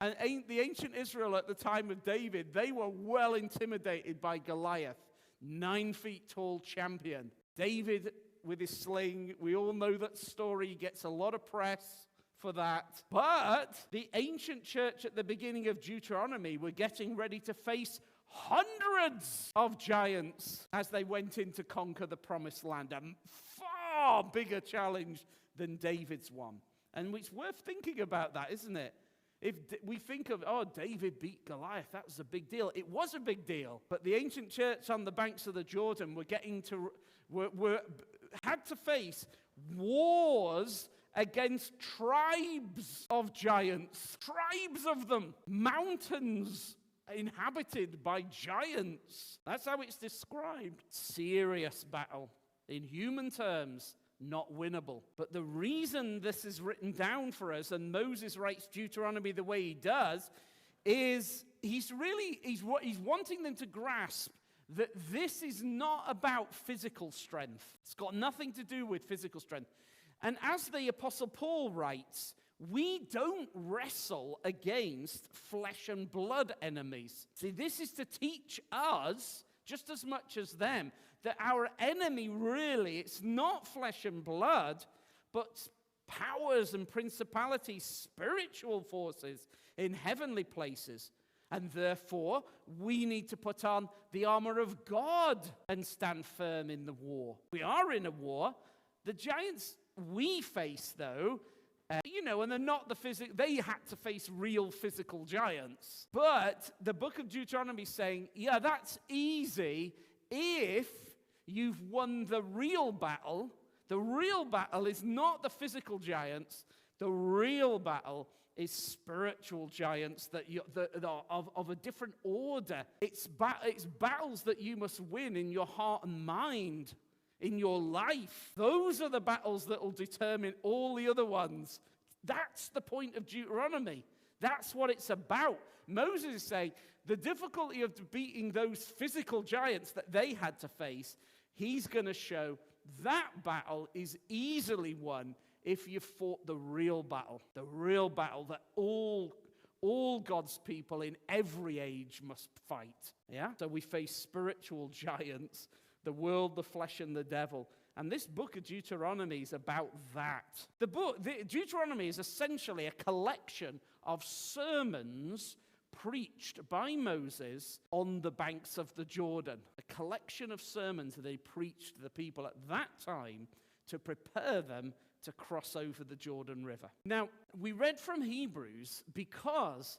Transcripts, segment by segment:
And the ancient Israel at the time of David, they were well intimidated by Goliath, 9 feet tall champion. David with his sling, we all know that story. He gets a lot of press for that. But the ancient church at the beginning of Deuteronomy were getting ready to face hundreds of giants as they went in to conquer the promised land. A far bigger challenge than David's one. And it's worth thinking about that, isn't it? If we think of, David beat Goliath, that was a big deal. It was a big deal. But the ancient church on the banks of the Jordan had to face wars against tribes of giants, tribes of them, mountains inhabited by giants. That's how it's described. Serious battle. In human terms, not winnable. But the reason this is written down for us, and Moses writes Deuteronomy the way he does, is he's wanting them to grasp that this is not about physical strength. It's got nothing to do with physical strength. And as the Apostle Paul writes, we don't wrestle against flesh and blood enemies. See, this is to teach us, just as much as them, that our enemy really, it's not flesh and blood, but powers and principalities, spiritual forces in heavenly places. And therefore, we need to put on the armor of God and stand firm in the war. We are in a war. The giants we face, though, and they're not the physical, they had to face real physical giants. But the book of Deuteronomy is saying, yeah, that's easy if you've won the real battle. The real battle is not the physical giants. The real battle is spiritual giants that are of a different order. It's battles that you must win in your heart and mind, in your life. Those are the battles that will determine all the other ones. That's the point of Deuteronomy. That's what it's about. Moses is saying the difficulty of beating those physical giants that they had to face, he's going to show that battle is easily won if you fought the real battle that all God's people in every age must fight. Yeah? So we face spiritual giants, the world, the flesh, and the devil. And this book of Deuteronomy is about that. Deuteronomy is essentially a collection of sermons preached by Moses on the banks of the Jordan. A collection of sermons that he preached to the people at that time to prepare them to cross over the Jordan River. Now, we read from Hebrews because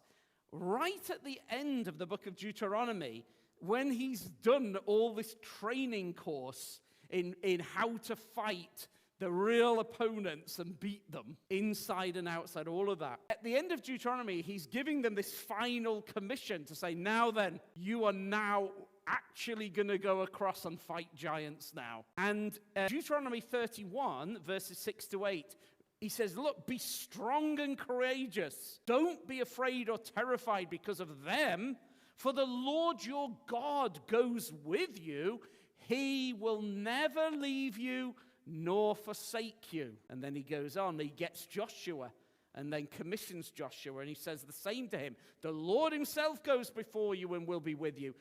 right at the end of the book of Deuteronomy, when he's done all this training course in how to fight the real opponents and beat them inside and outside, all of that. At the end of Deuteronomy, he's giving them this final commission to say, now then, you are now actually going to go across and fight giants now. And Deuteronomy 31, verses 6 to 8, he says, look, be strong and courageous. Don't be afraid or terrified because of them, for the Lord your God goes with you. He will never leave you nor forsake you. And then he goes on, he gets Joshua and then commissions Joshua, and he says the same to him. The Lord himself goes before you and will be with you.